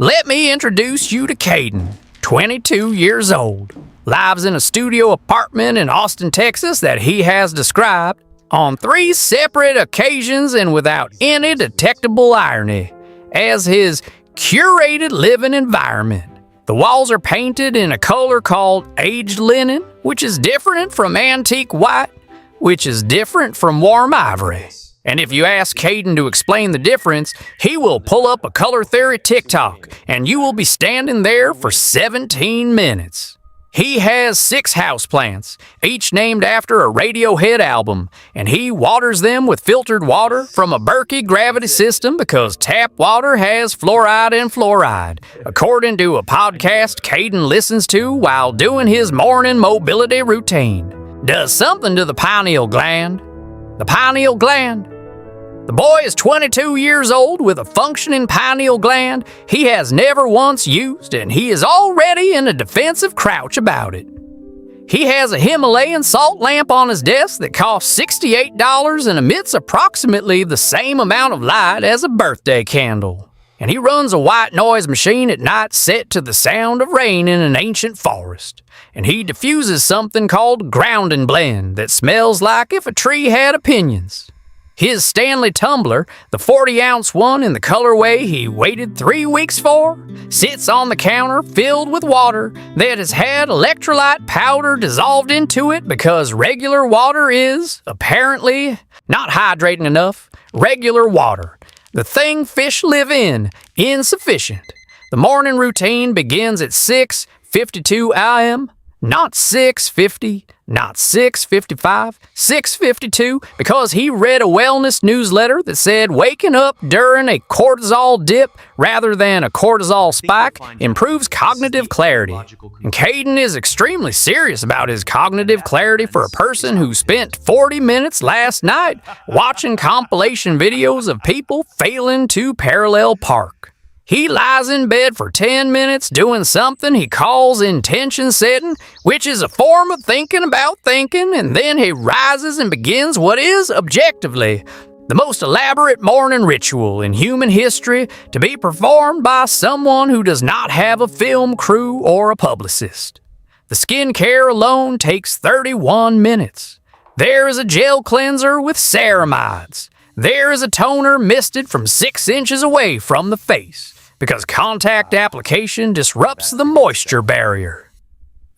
Let me introduce you to Caden, 22 years old. Lives in a studio apartment in Austin, Texas that he has described on 3 separate occasions and without any detectable irony as his curated living environment. The walls are painted in a color called aged linen, which is different from antique white, which is different from warm ivory. And if you ask Caden to explain the difference, he will pull up a color theory TikTok, and you will be standing there for 17 minutes. He has 6 houseplants, each named after a Radiohead album, and he waters them with filtered water from a Berkey gravity system because tap water has fluoride and fluoride, according to a podcast Caden listens to while doing his morning mobility routine. Does something to the pineal gland. The pineal gland. The boy is 22 years old with a functioning pineal gland he has never once used, and he is already in a defensive crouch about it. He has a Himalayan salt lamp on his desk that costs $68 and emits approximately the same amount of light as a birthday candle. And he runs a white noise machine at night set to the sound of rain in an ancient forest. And he diffuses something called grounding blend that smells like if a tree had opinions. His Stanley tumbler, the 40-ounce one in the colorway he waited 3 weeks for, sits on the counter filled with water that has had electrolyte powder dissolved into it because regular water is, apparently, not hydrating enough. Regular water. The thing fish live in, insufficient. The morning routine begins at 6:52 a.m., not 6:50, not 6:55, 6:52, because he read a wellness newsletter that said waking up during a cortisol dip rather than a cortisol spike improves cognitive clarity. And Caden is extremely serious about his cognitive clarity for a person who spent 40 minutes last night watching compilation videos of people failing to parallel park. He lies in bed for 10 minutes doing something he calls intention setting, which is a form of thinking about thinking, and then he rises and begins what is, objectively, the most elaborate morning ritual in human history to be performed by someone who does not have a film crew or a publicist. The skincare alone takes 31 minutes. There is a gel cleanser with ceramides. There is a toner misted from 6 inches away from the face, because contact application disrupts the moisture barrier.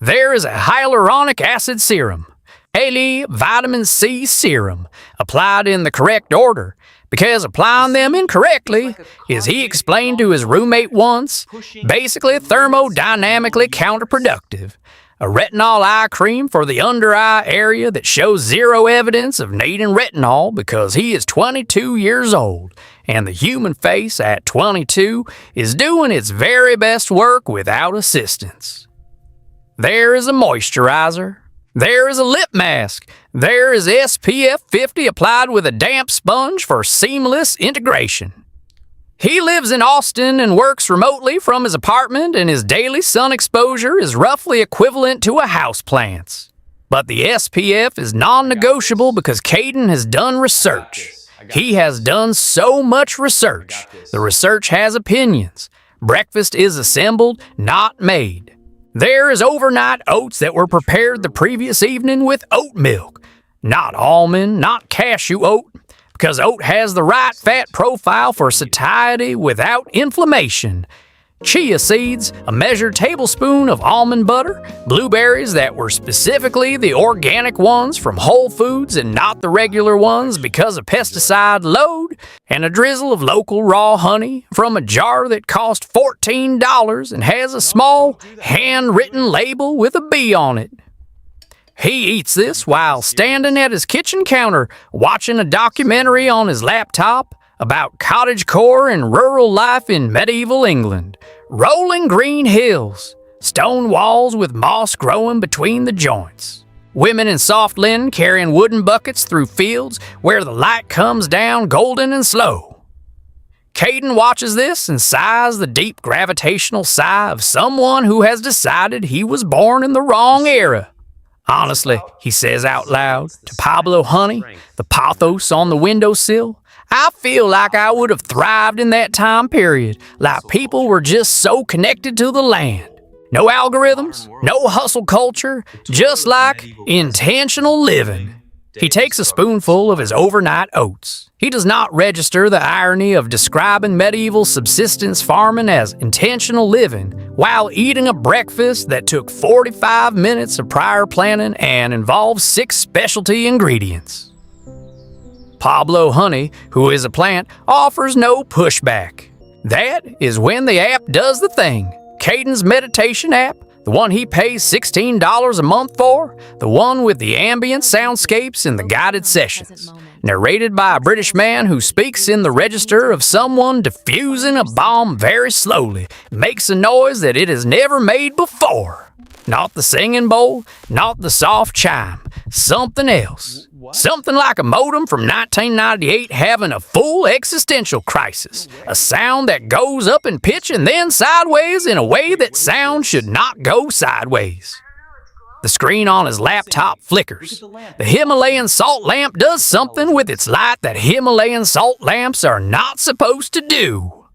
There is a hyaluronic acid serum, A vitamin C serum, applied in the correct order, because applying them incorrectly, as he explained to his roommate once, basically thermodynamically counterproductive. A retinol eye cream for the under eye area that shows zero evidence of needing retinol because he is 22 years old, and the human face at 22 is doing its very best work without assistance. There is a moisturizer. There is a lip mask. There is SPF 50 applied with a damp sponge for seamless integration. He lives in Austin and works remotely from his apartment, and his daily sun exposure is roughly equivalent to a houseplant's. But the SPF is non-negotiable because Caden has done research. He has done so much research. The research has opinions. Breakfast is assembled, not made. There is overnight oats that were prepared the previous evening with oat milk. Not almond, not cashew oat, because oat has the right fat profile for satiety without inflammation. Chia seeds, a measured tablespoon of almond butter, blueberries that were specifically the organic ones from Whole Foods and not the regular ones because of pesticide load, and a drizzle of local raw honey from a jar that cost $14 and has a small, handwritten label with a bee on it. He eats this while standing at his kitchen counter watching a documentary on his laptop about cottagecore and rural life in medieval England. Rolling green hills, stone walls with moss growing between the joints. Women in soft linen carrying wooden buckets through fields where the light comes down golden and slow. Caden watches this and sighs the deep gravitational sigh of someone who has decided he was born in the wrong era. Honestly, he says out loud to Pablo Honey, the pothos on the windowsill, I feel like I would have thrived in that time period, like people were just so connected to the land. No algorithms, no hustle culture, just like intentional living. He takes a spoonful of his overnight oats. He does not register the irony of describing medieval subsistence farming as intentional living while eating a breakfast that took 45 minutes of prior planning and involves 6 specialty ingredients. Pablo Honey, who is a plant, offers no pushback. That is when the app does the thing. Caden's meditation app, the one he pays $16 a month for, the one with the ambient soundscapes and the guided sessions. Narrated by a British man who speaks in the register of someone diffusing a bomb very slowly, makes a noise that it has never made before. Not the singing bowl, not the soft chime, something else. Something like a modem from 1998 having a full existential crisis. A sound that goes up in pitch and then sideways in a way that sound should not go sideways. The screen on his laptop flickers. The Himalayan salt lamp does something with its light that Himalayan salt lamps are not supposed to do.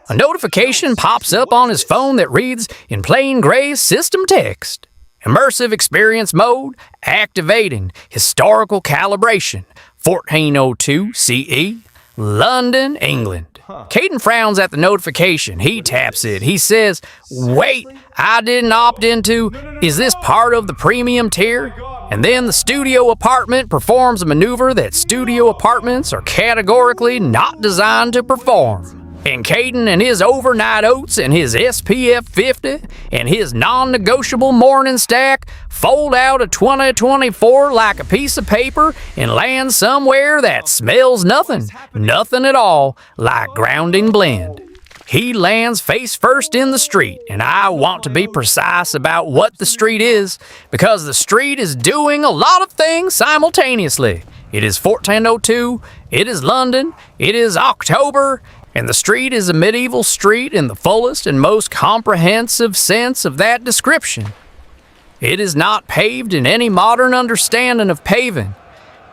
A notification pops up on his phone that reads in plain gray system text. Immersive experience mode activating. Historical calibration. 1402 CE. London, England. Caden frowns at the notification. He taps it. He says, "Wait, I didn't opt into. Is this part of the premium tier?" And then the studio apartment performs a maneuver that studio apartments are categorically not designed to perform. And Caden and his overnight oats and his SPF 50 and his non-negotiable morning stack fold out of 2024 like a piece of paper and land somewhere that smells nothing at all, like grounding blend. He lands face first in the street, and I want to be precise about what the street is, because the street is doing a lot of things simultaneously. It is 1402, it is London, it is October, and the street is a medieval street in the fullest and most comprehensive sense of that description. It is not paved in any modern understanding of paving.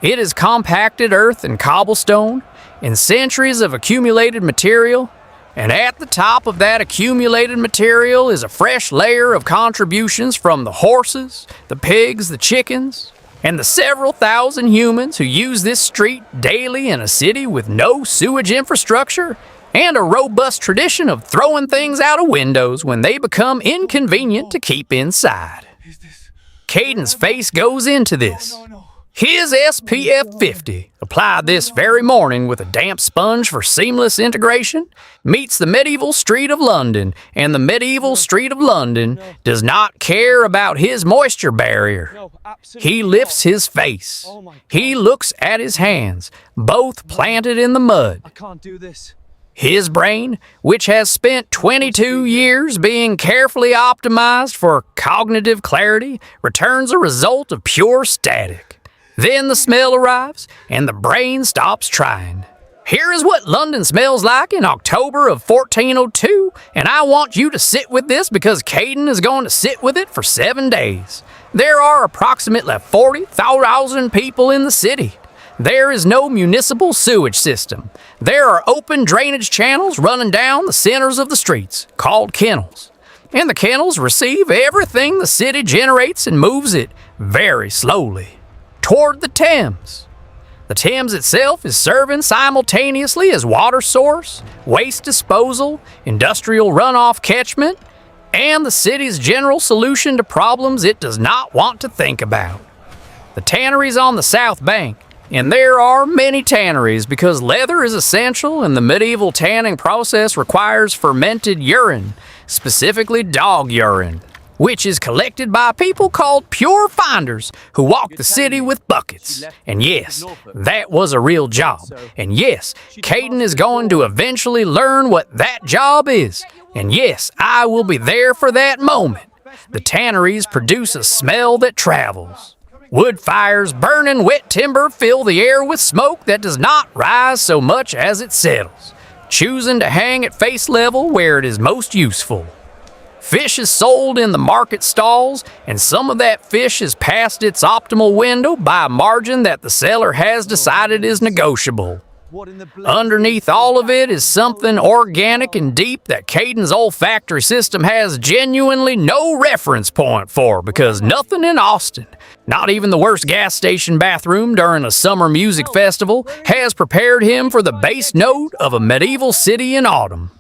It is compacted earth and cobblestone in centuries of accumulated material, and at the top of that accumulated material is a fresh layer of contributions from the horses, the pigs, the chickens, and the several thousand humans who use this street daily in a city with no sewage infrastructure and a robust tradition of throwing things out of windows when they become inconvenient to keep inside. Caden's face goes into this. His SPF 50, applied this very morning with a damp sponge for seamless integration, meets the medieval street of London, and the medieval street of London does not care about his moisture barrier. He lifts his face. He looks at his hands, both planted in the mud. I can't do this. His brain, which has spent 22 years being carefully optimized for cognitive clarity, returns a result of pure static. Then the smell arrives, and the brain stops trying. Here is what London smells like in October of 1402, and I want you to sit with this because Caden is going to sit with it for 7 days. There are approximately 40,000 people in the city. There is no municipal sewage system. There are open drainage channels running down the centers of the streets, called kennels. And the kennels receive everything the city generates and moves it very slowly toward the Thames. The Thames itself is serving simultaneously as water source, waste disposal, industrial runoff catchment, and the city's general solution to problems it does not want to think about. The tanneries on the south bank, and there are many tanneries because leather is essential and the medieval tanning process requires fermented urine, specifically dog urine, which is collected by people called pure finders who walk the city with buckets. And yes, that was a real job. And yes, Caden is going to eventually learn what that job is. And yes, I will be there for that moment. The tanneries produce a smell that travels. Wood fires burning wet timber fill the air with smoke that does not rise so much as it settles, choosing to hang at face level where it is most useful. Fish is sold in the market stalls, and some of that fish is past its optimal window by a margin that the seller has decided is negotiable. Underneath all of it is something organic and deep that Caden's olfactory system has genuinely no reference point for, because nothing in Austin, not even the worst gas station bathroom during a summer music festival, has prepared him for the bass note of a medieval city in autumn.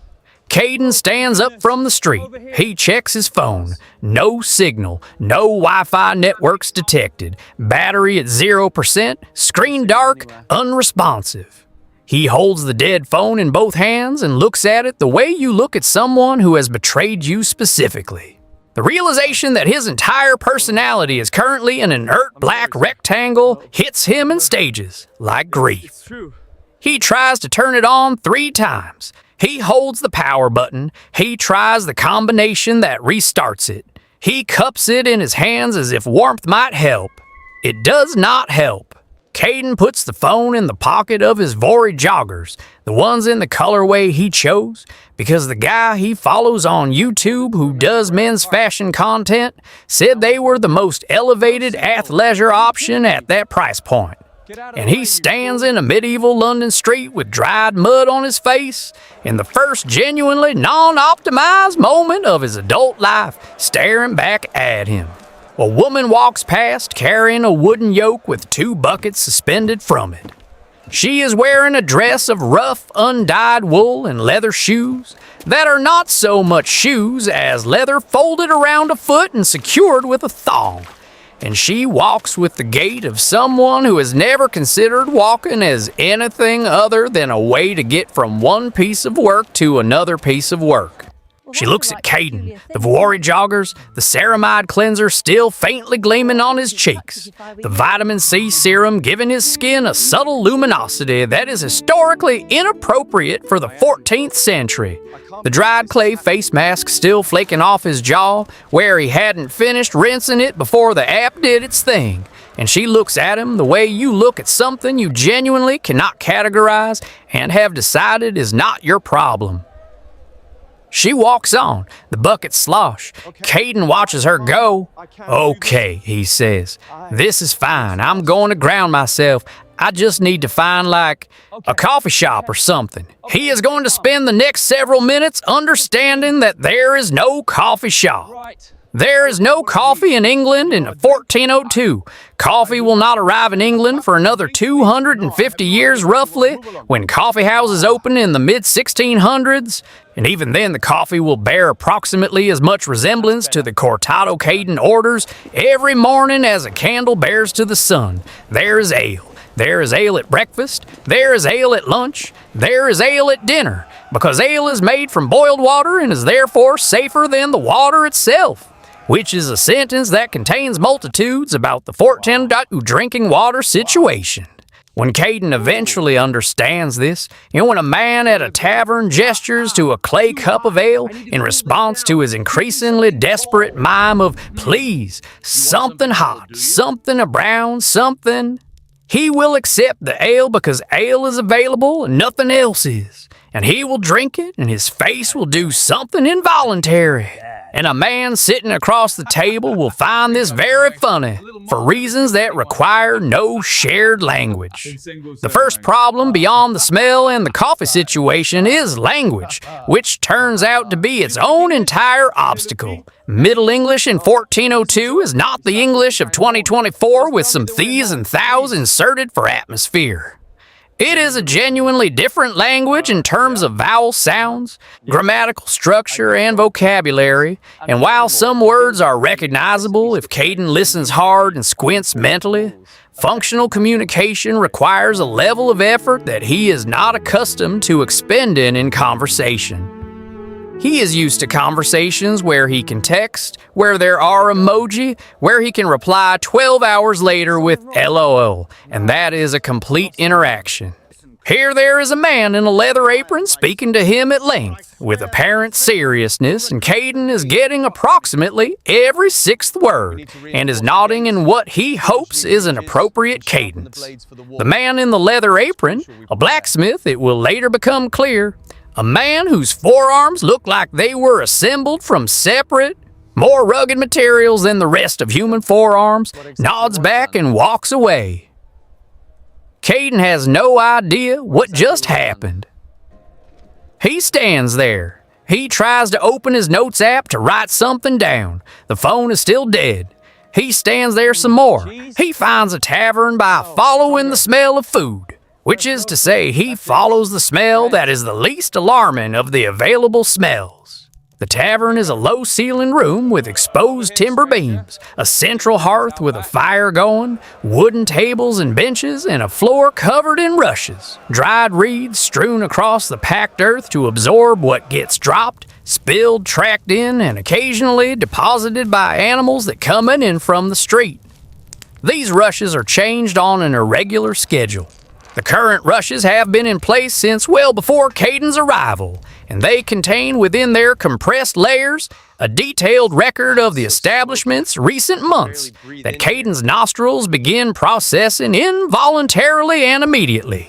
Caden stands up from the street. He checks his phone. No signal. No Wi-Fi networks detected. Battery at 0%. Screen dark. Unresponsive. He holds the dead phone in both hands and looks at it the way you look at someone who has betrayed you specifically. The realization that his entire personality is currently an inert black rectangle hits him in stages, like grief. He tries to turn it on 3 times. He holds the power button. He tries the combination that restarts it. He cups it in his hands as if warmth might help. It does not help. Caden puts the phone in the pocket of his Vory joggers, the ones in the colorway he chose, because the guy he follows on YouTube who does men's fashion content said they were the most elevated athleisure option at that price point. And he stands in a medieval London street with dried mud on his face in the first genuinely non-optimized moment of his adult life, staring back at him. A woman walks past carrying a wooden yoke with 2 buckets suspended from it. She is wearing a dress of rough, undyed wool and leather shoes that are not so much shoes as leather folded around a foot and secured with a thong. And she walks with the gait of someone who has never considered walking as anything other than a way to get from one piece of work to another piece of work. She looks at Caden, the Vory joggers, the ceramide cleanser still faintly gleaming on his cheeks, the vitamin C serum giving his skin a subtle luminosity that is historically inappropriate for the 14th century, the dried clay face mask still flaking off his jaw where he hadn't finished rinsing it before the app did its thing. And she looks at him the way you look at something you genuinely cannot categorize and have decided is not your problem. She walks on, the buckets slosh. Caden watches her go. Okay, he says. This is fine. I'm going to ground myself. I just need to find, like, a coffee shop or something. He is going to spend the next several minutes understanding that there is no coffee shop. There is no coffee in England in 1402. Coffee will not arrive in England for another 250 years roughly, when coffee houses open in the mid-1600s. And even then, the coffee will bear approximately as much resemblance to the cortado Caden orders every morning as a candle bears to the sun. There is ale. There is ale at breakfast. There is ale at lunch. There is ale at dinner, because ale is made from boiled water and is therefore safer than the water itself, which is a sentence that contains multitudes about the 14 drinking water situation. When Caden eventually understands this, and when a man at a tavern gestures to a clay cup of ale in response to his increasingly desperate mime of, please, something hot, something a brown, something, he will accept the ale because ale is available and nothing else is. And he will drink it, and his face will do something involuntary. And a man sitting across the table will find this very funny, for reasons that require no shared language. The first problem beyond the smell and the coffee situation is language, which turns out to be its own entire obstacle. Middle English in 1402 is not the English of 2024 with some these and thous inserted for atmosphere. It is a genuinely different language in terms of vowel sounds, grammatical structure, and vocabulary, and while some words are recognizable if Caden listens hard and squints mentally, functional communication requires a level of effort that he is not accustomed to expending in conversation. He is used to conversations where he can text, where there are emoji, where he can reply 12 hours later with LOL, and that is a complete interaction. Here there is a man in a leather apron speaking to him at length, with apparent seriousness, and Caden is getting approximately every 6th word, and is nodding in what he hopes is an appropriate cadence. The man in the leather apron, a blacksmith, it will later become clear, a man whose forearms look like they were assembled from separate, more rugged materials than the rest of human forearms, nods back and walks away. Caden has no idea what just happened. He stands there. He tries to open his notes app to write something down. The phone is still dead. He stands there some more. He finds a tavern by following the smell of food, which is to say he follows the smell that is the least alarming of the available smells. The tavern is a low-ceiling room with exposed timber beams, a central hearth with a fire going, wooden tables and benches, and a floor covered in rushes, dried reeds strewn across the packed earth to absorb what gets dropped, spilled, tracked in, and occasionally deposited by animals that come in from the street. These rushes are changed on an irregular schedule. The current rushes have been in place since well before Caden's arrival, and they contain within their compressed layers a detailed record of the establishment's recent months that Caden's nostrils begin processing involuntarily and immediately.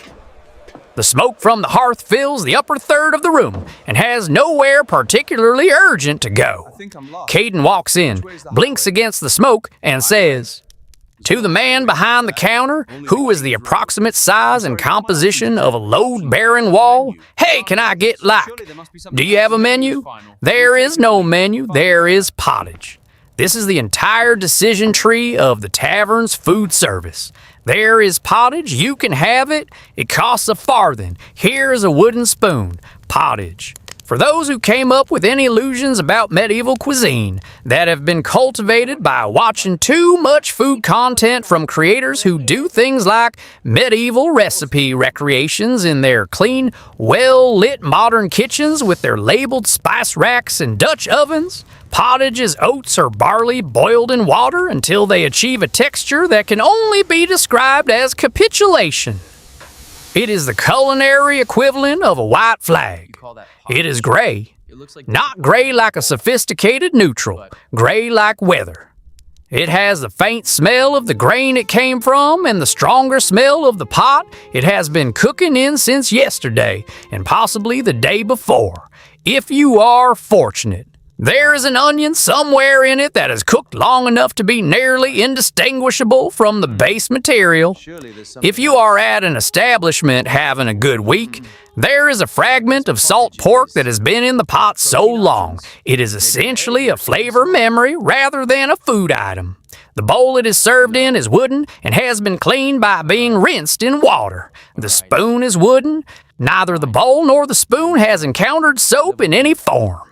The smoke from the hearth fills the upper third of the room and has nowhere particularly urgent to go. Caden walks in, blinks against the smoke, and says, to the man behind the counter, who is the approximate size and composition of a load-bearing wall, hey, can I get do you have a menu? There is no menu, there is pottage. This is the entire decision tree of the tavern's food service. There is pottage, you can have it, it costs a farthing. Here is a wooden spoon, pottage. For those who came up with any illusions about medieval cuisine that have been cultivated by watching too much food content from creators who do things like medieval recipe recreations in their clean, well-lit modern kitchens with their labeled spice racks and Dutch ovens, pottage is oats or barley boiled in water until they achieve a texture that can only be described as capitulation. It is the culinary equivalent of a white flag. It is gray. Not gray like a sophisticated neutral, gray like weather. It has the faint smell of the grain it came from and the stronger smell of the pot it has been cooking in since yesterday and possibly the day before, if you are fortunate. There is an onion somewhere in it that is cooked long enough to be nearly indistinguishable from the base material. If you are at an establishment having a good week, there is a fragment of salt pork that has been in the pot so long, it is essentially a flavor memory rather than a food item. The bowl it is served in is wooden and has been cleaned by being rinsed in water. The spoon is wooden. Neither the bowl nor the spoon has encountered soap in any form.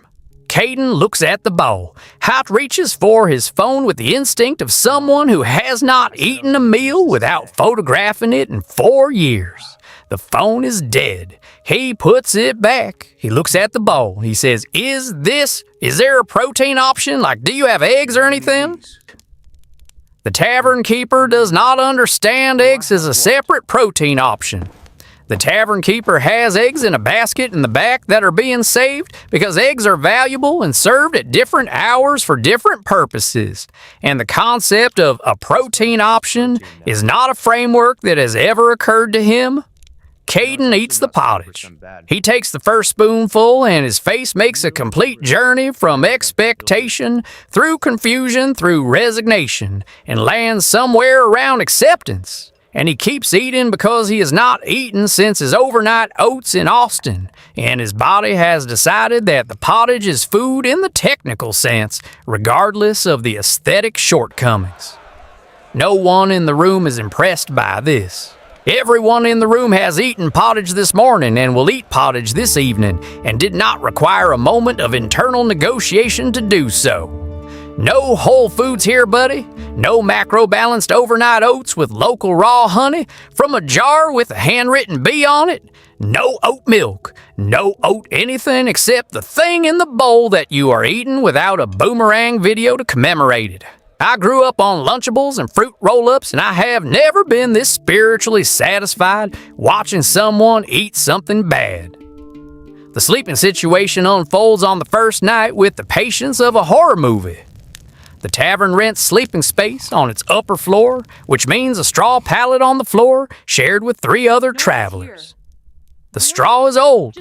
Caden looks at the bowl. Hot reaches for his phone with the instinct of someone who has not eaten a meal without photographing it in 4 years. The phone is dead. He puts it back. He looks at the bowl. He says, is there a protein option? Like, do you have eggs or anything? The tavern keeper does not understand eggs as a separate protein option. The tavern keeper has eggs in a basket in the back that are being saved because eggs are valuable and served at different hours for different purposes. And the concept of a protein option is not a framework that has ever occurred to him. Caden eats the pottage. He takes the first spoonful and his face makes a complete journey from expectation through confusion through resignation and lands somewhere around acceptance. And he keeps eating because he has not eaten since his overnight oats in Austin, and his body has decided that the pottage is food in the technical sense, regardless of the aesthetic shortcomings. No one in the room is impressed by this. Everyone in the room has eaten pottage this morning and will eat pottage this evening, and did not require a moment of internal negotiation to do so. No Whole Foods here, buddy. No macro-balanced overnight oats with local raw honey from a jar with a handwritten B on it. No oat milk. No oat anything except the thing in the bowl that you are eating without a boomerang video to commemorate it. I grew up on Lunchables and fruit roll-ups, and I have never been this spiritually satisfied watching someone eat something bad. The sleeping situation unfolds on the first night with the patience of a horror movie. The tavern rents sleeping space on its upper floor, which means a straw pallet on the floor shared with 3 other travelers. The straw is old.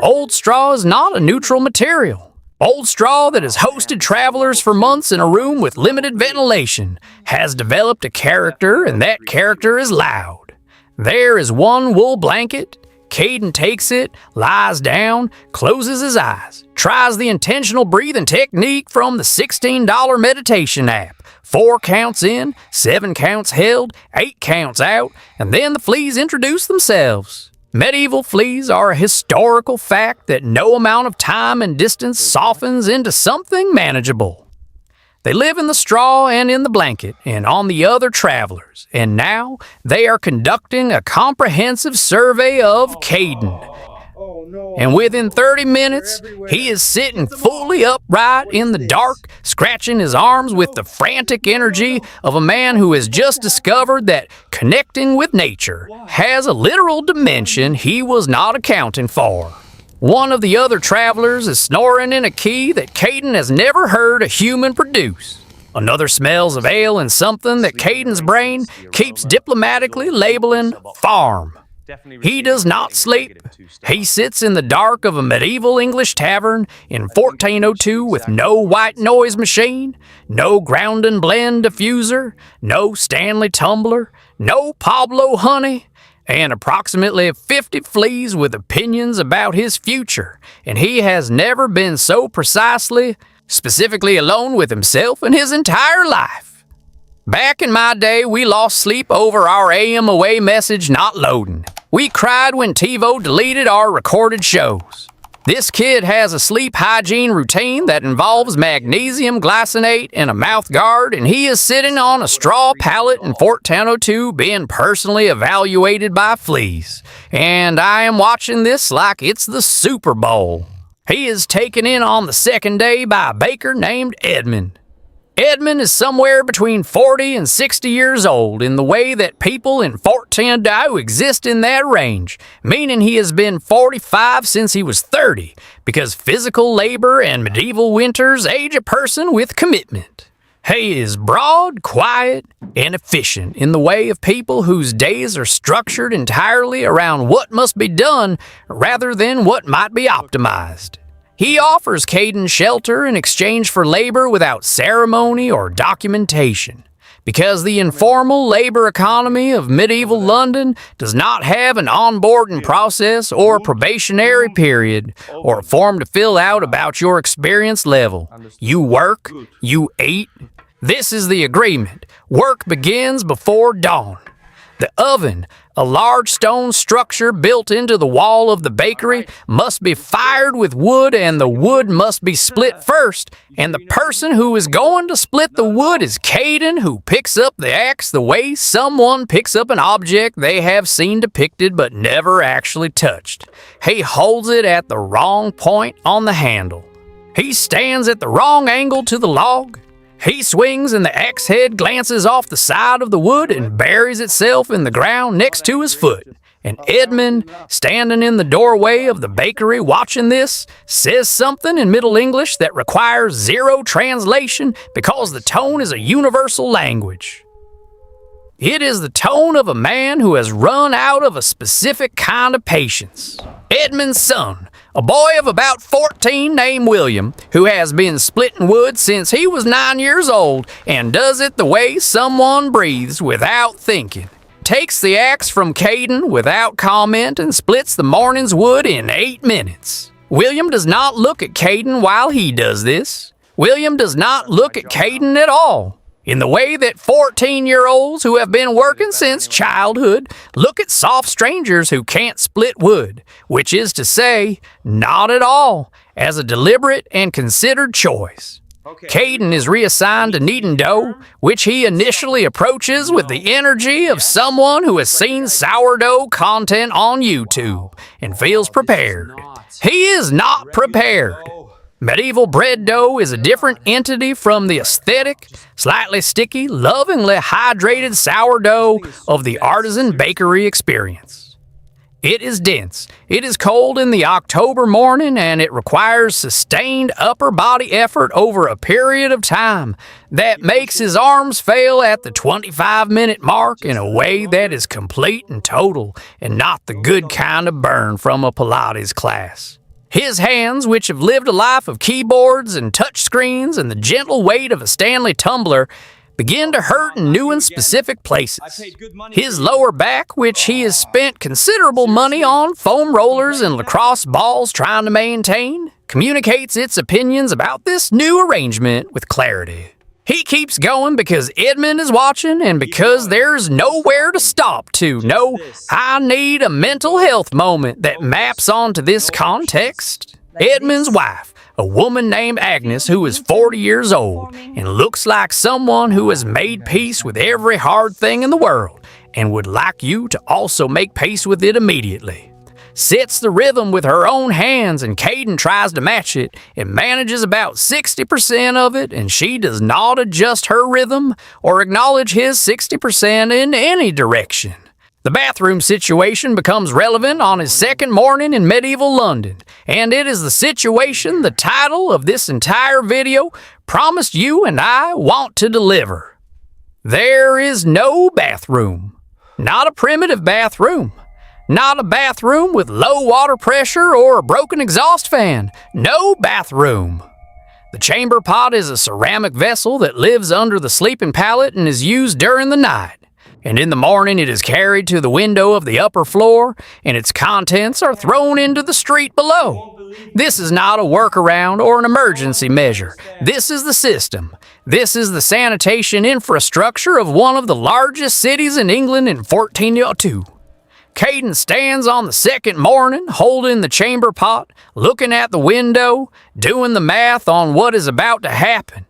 Old straw is not a neutral material. Old straw that has hosted travelers for months in a room with limited ventilation has developed a character, and that character is loud. There is one wool blanket. Caden takes it, lies down, closes his eyes, tries the intentional breathing technique from the $16 meditation app. 4 counts in, 7 counts held, 8 counts out, and then the fleas introduce themselves. Medieval fleas are a historical fact that no amount of time and distance softens into something manageable. They live in the straw and in the blanket and on the other travelers, and now they are conducting a comprehensive survey of Caden. And within 30 minutes, he is sitting fully upright in the dark, scratching his arms with the frantic energy of a man who has just discovered that connecting with nature has a literal dimension he was not accounting for. One of the other travelers is snoring in a key that Caden has never heard a human produce. Another smells of ale and something that Caden's brain keeps diplomatically labeling farm. He does not sleep. He sits in the dark of a medieval English tavern in 1402 with no white noise machine, no ground and blend diffuser, no Stanley tumbler, no Pablo honey, and approximately 50 fleas with opinions about his future, and he has never been so specifically alone with himself in his entire life. Back in my day, we lost sleep over our AM away message not loading. We cried when TiVo deleted our recorded shows. This kid has a sleep hygiene routine that involves magnesium glycinate and a mouth guard, and he is sitting on a straw pallet in 1402 being personally evaluated by fleas. And I am watching this like it's the Super Bowl. He is taken in on the second day by a baker named Edmund. Edmund is somewhere between 40 and 60 years old in the way that people in 1402 exist in that range, meaning he has been 45 since he was 30, because physical labor and medieval winters age a person with commitment. He is broad, quiet, and efficient in the way of people whose days are structured entirely around what must be done rather than what might be optimized. He offers Caden shelter in exchange for labor without ceremony or documentation, because the informal labor economy of medieval London does not have an onboarding process or a probationary period or a form to fill out about your experience level. You work, you eat. This is the agreement. Work begins before dawn. The oven, a large stone structure built into the wall of the bakery, must be fired with wood, and the wood must be split first. And the person who is going to split the wood is Caden, who picks up the axe the way someone picks up an object they have seen depicted but never actually touched. He holds it at the wrong point on the handle. He stands at the wrong angle to the log. He swings and the axe head glances off the side of the wood and buries itself in the ground next to his foot. And Edmund, standing in the doorway of the bakery watching this, says something in Middle English that requires zero translation because the tone is a universal language. It is the tone of a man who has run out of a specific kind of patience. Edmund's son, a boy of about 14 named William, who has been splitting wood since he was 9 years old and does it the way someone breathes without thinking, takes the axe from Caden without comment and splits the morning's wood in 8 minutes. William does not look at Caden while he does this. William does not look at Caden at all. In the way that 14-year-olds who have been working since childhood look at soft strangers who can't split wood, which is to say, not at all, as a deliberate and considered choice. Caden is reassigned to kneading dough, which he initially approaches with the energy of someone who has seen sourdough content on YouTube and feels prepared. He is not prepared. Medieval bread dough is a different entity from the aesthetic, slightly sticky, lovingly hydrated sourdough of the artisan bakery experience. It is dense, it is cold in the October morning, and it requires sustained upper body effort over a period of time that makes his arms fail at the 25-minute mark in a way that is complete and total, and not the good kind of burn from a Pilates class. His hands, which have lived a life of keyboards and touch screens and the gentle weight of a Stanley tumbler, begin to hurt in new and specific places. His lower back, which he has spent considerable money on foam rollers and lacrosse balls trying to maintain, communicates its opinions about this new arrangement with clarity. He keeps going because Edmund is watching and because there's nowhere to stop to. No, I need a mental health moment that maps onto this context. Edmund's wife, a woman named Agnes who is 40 years old and looks like someone who has made peace with every hard thing in the world and would like you to also make peace with it immediately. Sets the rhythm with her own hands and Caden tries to match it and manages about 60% of it, and she does not adjust her rhythm or acknowledge his 60% in any direction. The bathroom situation becomes relevant on his second morning in medieval London, and it is the situation the title of this entire video promised you and I want to deliver. There is no bathroom. Not a primitive bathroom. Not a bathroom with low water pressure or a broken exhaust fan. No bathroom. The chamber pot is a ceramic vessel that lives under the sleeping pallet and is used during the night. And in the morning it is carried to the window of the upper floor and its contents are thrown into the street below. This is not a workaround or an emergency measure. This is the system. This is the sanitation infrastructure of one of the largest cities in England in 1402. Caden stands on the second morning, holding the chamber pot, looking at the window, doing the math on what is about to happen.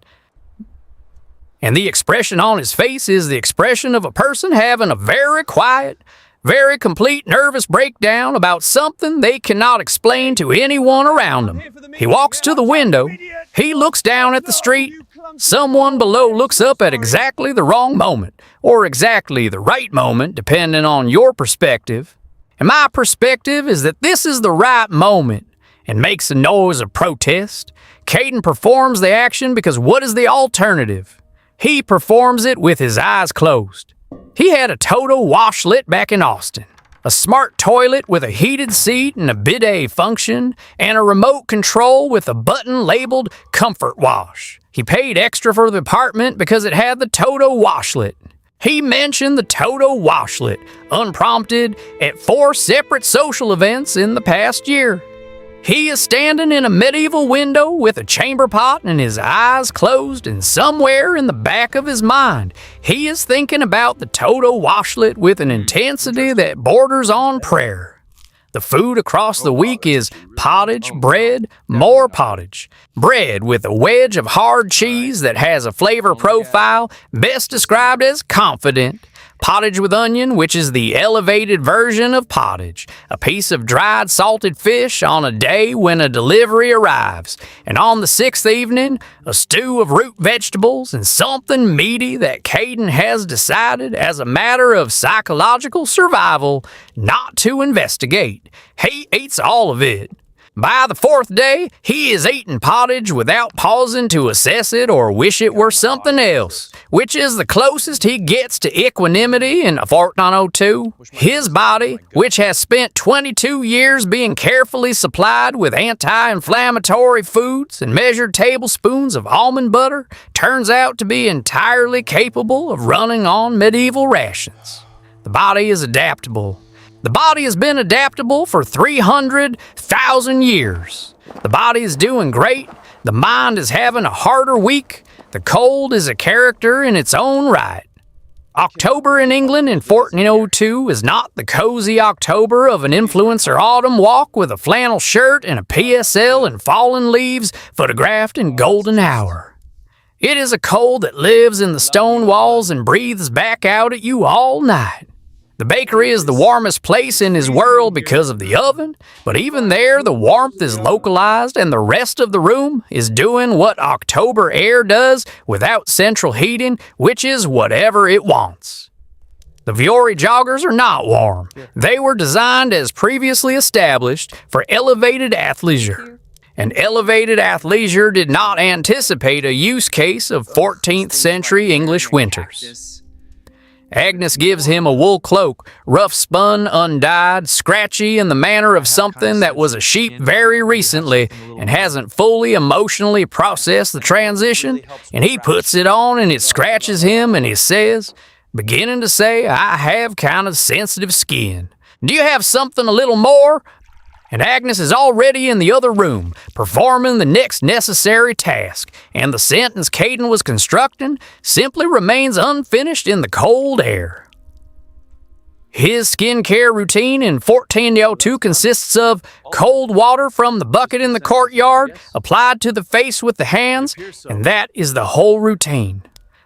And the expression on his face is the expression of a person having a very quiet, very complete nervous breakdown about something they cannot explain to anyone around him. He walks to the window. He looks down at the street. Someone below looks up at exactly the wrong moment, or exactly the right moment, depending on your perspective. And my perspective is that this is the right moment, and makes a noise of protest. Caden performs the action because what is the alternative? He performs it with his eyes closed. He had a total washlet back in Austin. A smart toilet with a heated seat and a bidet function, and a remote control with a button labeled Comfort Wash. He paid extra for the apartment because it had the Toto washlet. He mentioned the Toto washlet, unprompted, at 4 separate social events in the past year. He is standing in a medieval window with a chamber pot and his eyes closed, and somewhere in the back of his mind, he is thinking about the Toto washlet with an intensity that borders on prayer. The food across the week is pottage, bread, more pottage. Bread with a wedge of hard cheese that has a flavor profile best described as confident. Pottage with onion, which is the elevated version of pottage. A piece of dried salted fish on a day when a delivery arrives. And on the 6th evening, a stew of root vegetables and something meaty that Caden has decided as a matter of psychological survival not to investigate. He eats all of it. By the 4th day, he is eating pottage without pausing to assess it or wish it were something else, which is the closest he gets to equanimity in 1402. His body, which has spent 22 years being carefully supplied with anti-inflammatory foods and measured tablespoons of almond butter, turns out to be entirely capable of running on medieval rations. The body is adaptable. The body has been adaptable for 300,000 years. The body is doing great. The mind is having a harder week. The cold is a character in its own right. October in England in 1402 is not the cozy October of an influencer autumn walk with a flannel shirt and a PSL and fallen leaves photographed in golden hour. It is a cold that lives in the stone walls and breathes back out at you all night. The bakery is the warmest place in his world because of the oven, but even there the warmth is localized and the rest of the room is doing what October air does without central heating, which is whatever it wants. The Viore joggers are not warm. They were designed as previously established for elevated athleisure. And elevated athleisure did not anticipate a use case of 14th century English winters. Agnes gives him a wool cloak, rough spun, undyed, scratchy in the manner of something that was a sheep very recently and hasn't fully emotionally processed the transition, and he puts it on and it scratches him and he says, beginning to say, I have kind of sensitive skin. Do you have something a little more? And Agnes is already in the other room, performing the next necessary task, and the sentence Caden was constructing simply remains unfinished in the cold air. His skincare routine in 1402 consists of cold water from the bucket in the courtyard applied to the face with the hands, and that is the whole routine.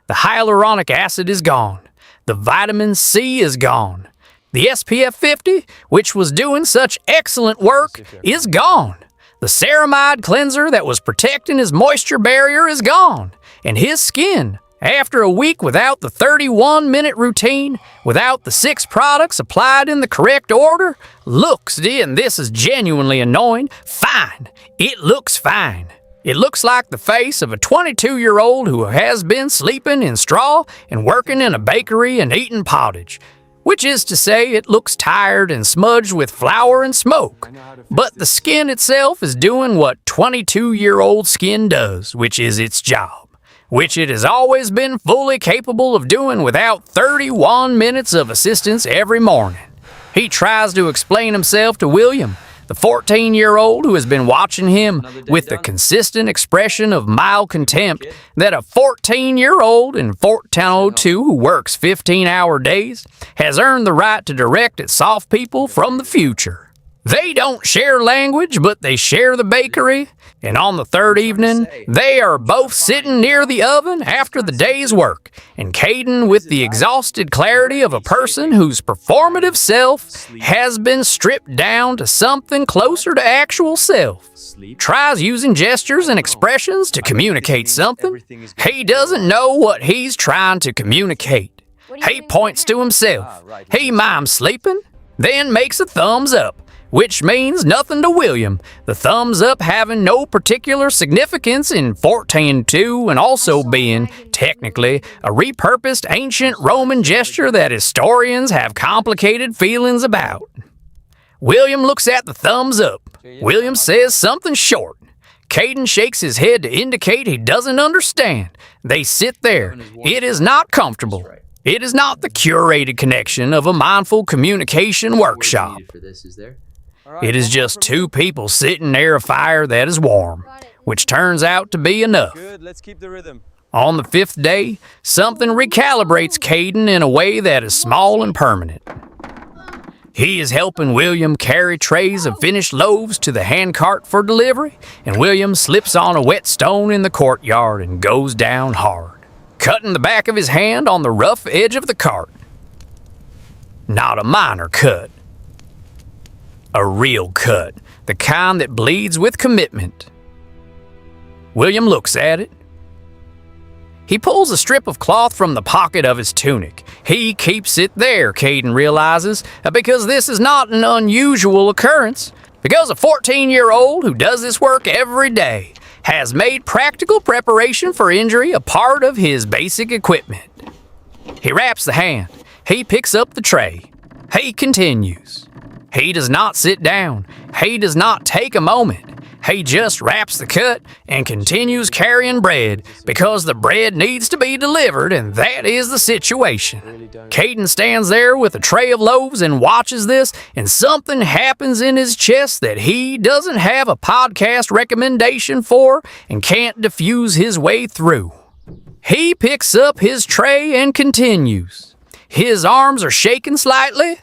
The hyaluronic acid is gone. The vitamin C is gone. The SPF 50, which was doing such excellent work, is gone. The ceramide cleanser that was protecting his moisture barrier is gone. And his skin, after a week without the 31-minute routine, without the 6 products applied in the correct order, looks, and this is genuinely annoying, fine. It looks fine. It looks like the face of a 22-year-old who has been sleeping in straw and working in a bakery and eating pottage. Which is to say, it looks tired and smudged with flour and smoke. But the skin itself is doing what 22-year-old skin does, which is its job, which it has always been fully capable of doing without 31 minutes of assistance every morning. He tries to explain himself to William, the 14-year-old who has been watching him with the consistent expression of mild contempt that a 14-year-old in 1402 who works 15-hour days has earned the right to direct at soft people from the future. They don't share language, but they share the bakery, and on the third evening, they are both sitting near the oven after the day's work, and Caden, with the exhausted clarity of a person whose performative self has been stripped down to something closer to actual self, tries using gestures and expressions to communicate something. He doesn't know what he's trying to communicate. He points to himself. He mimes sleeping, then makes a thumbs up, which means nothing to William, the thumbs up having no particular significance in 1402 and also being, technically, a repurposed ancient Roman gesture that historians have complicated feelings about. William looks at the thumbs up. William says something short. Caden shakes his head to indicate he doesn't understand. They sit there. It is not comfortable. It is not the curated connection of a mindful communication workshop. It is just 2 people sitting near a fire that is warm, which turns out to be enough. Good, let's keep the rhythm. On the 5th day, something recalibrates Caden in a way that is small and permanent. He is helping William carry trays of finished loaves to the handcart for delivery, and William slips on a wet stone in the courtyard and goes down hard, cutting the back of his hand on the rough edge of the cart. Not a minor cut. A real cut, the kind that bleeds with commitment. William looks at it. He pulls a strip of cloth from the pocket of his tunic. He keeps it there, Caden realizes, because this is not an unusual occurrence. Because a 14-year-old who does this work every day has made practical preparation for injury a part of his basic equipment. He wraps the hand. He picks up the tray. He continues. He does not sit down. He does not take a moment. He just wraps the cut and continues carrying bread because the bread needs to be delivered, and that is the situation. Caden stands there with a tray of loaves and watches this, and something happens in his chest that he doesn't have a podcast recommendation for and can't diffuse his way through. He picks up his tray and continues. His arms are shaking slightly.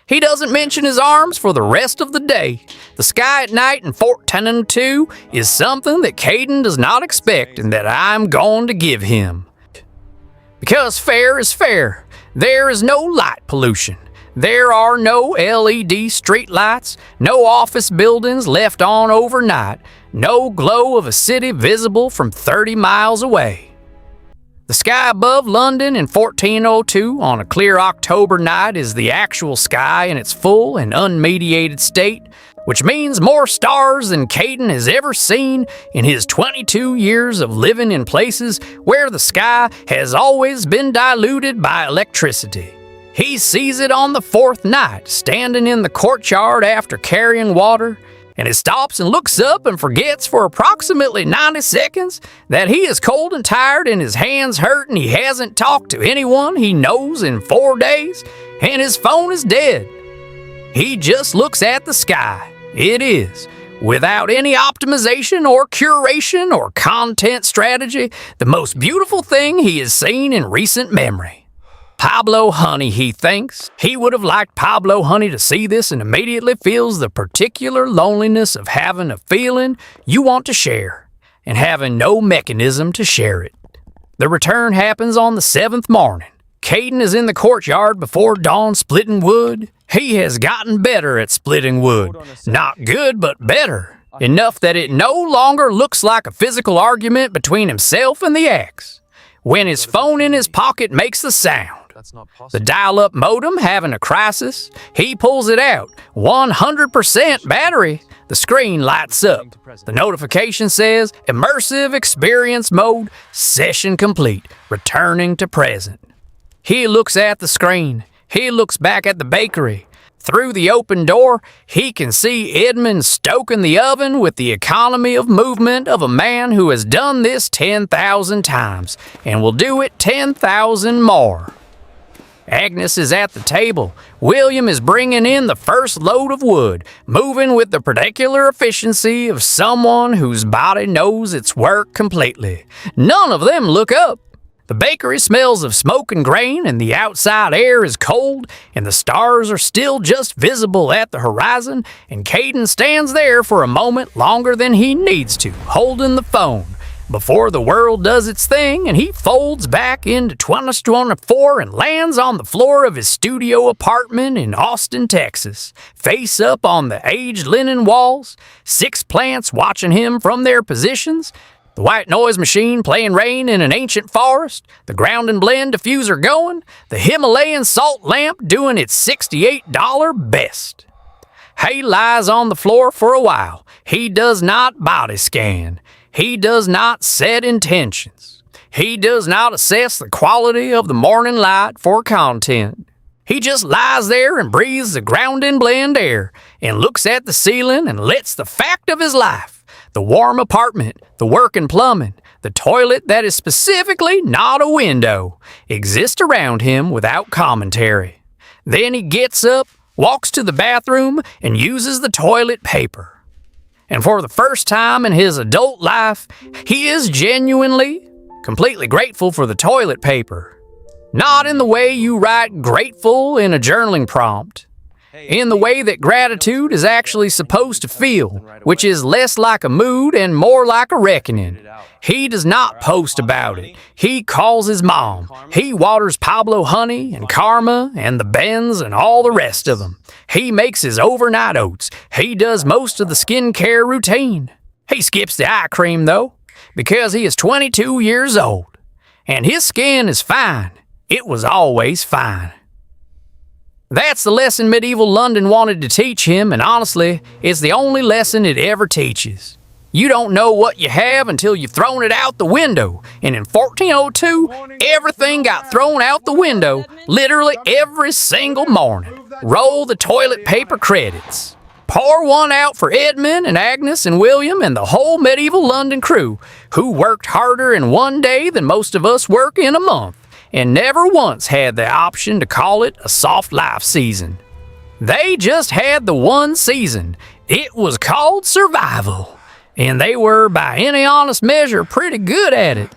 He doesn't mention his arms for the rest of the day. The sky at night in 1402 is something that Caden does not expect and that I'm going to give him. Because fair is fair. There is no light pollution. There are no LED street lights, no office buildings left on overnight, no glow of a city visible from 30 miles away. The sky above London in 1402 on a clear October night is the actual sky in its full and unmediated state, which means more stars than Caden has ever seen in his 22 years of living in places where the sky has always been diluted by electricity. He sees it on the fourth night, standing in the courtyard after carrying water, and he stops and looks up and forgets for approximately 90 seconds that he is cold and tired and his hands hurt and he hasn't talked to anyone he knows in 4 days, and his phone is dead. He just looks at the sky. It is, without any optimization or curation or content strategy, the most beautiful thing he has seen in recent memory. Pablo Honey, he thinks. He would have liked Pablo Honey to see this and immediately feels the particular loneliness of having a feeling you want to share and having no mechanism to share it. The return happens on the 7th morning. Caden is in the courtyard before dawn splitting wood. He has gotten better at splitting wood. Not good, but better. Enough that it no longer looks like a physical argument between himself and the axe. When his phone in his pocket makes the sound, the dial-up modem having a crisis, he pulls it out. 100% battery. The screen lights up. The notification says, Immersive Experience Mode, Session Complete, Returning to Present. He looks at the screen. He looks back at the bakery. Through the open door, he can see Edmund stoking the oven with the economy of movement of a man who has done this 10,000 times and will do it 10,000 more. Agnes is at the table. William is bringing in the first load of wood, moving with the particular efficiency of someone whose body knows its work completely. None of them look up. The bakery smells of smoke and grain, and the outside air is cold, and the stars are still just visible at the horizon, and Caden stands there for a moment longer than he needs to, holding the phone, before the world does its thing, and he folds back into 2024 and lands on the floor of his studio apartment in Austin, Texas, face up on the aged linen walls, 6 plants watching him from their positions, the white noise machine playing rain in an ancient forest, the ground and blend diffuser going, the Himalayan salt lamp doing its $68 best. He lies on the floor for a while. He does not body scan. He does not set intentions. He does not assess the quality of the morning light for content. He just lies there and breathes the ground and blend air and looks at the ceiling and lets the fact of his life, the warm apartment, the working plumbing, the toilet that is specifically not a window, exist around him without commentary. Then he gets up, walks to the bathroom, and uses the toilet paper. And for the first time in his adult life, he is genuinely, completely grateful for the toilet paper. Not in the way you write grateful in a journaling prompt. In the way that gratitude is actually supposed to feel, which is less like a mood and more like a reckoning. He does not post about it. He calls his mom. He waters Pablo Honey and Karma and the Bens and all the rest of them. He makes his overnight oats. He does most of the skincare routine. He skips the eye cream, though, because he is 22 years old. And his skin is fine. It was always fine. That's the lesson medieval London wanted to teach him, and honestly, it's the only lesson it ever teaches. You don't know what you have until you've thrown it out the window. And in 1402, everything got thrown out the window, literally every single morning. Roll the toilet paper credits. Pour one out for Edmund and Agnes and William and the whole medieval London crew, who worked harder in one day than most of us work in a month, and never once had the option to call it a soft life season. They just had the one season. It was called survival. And they were, by any honest measure, pretty good at it.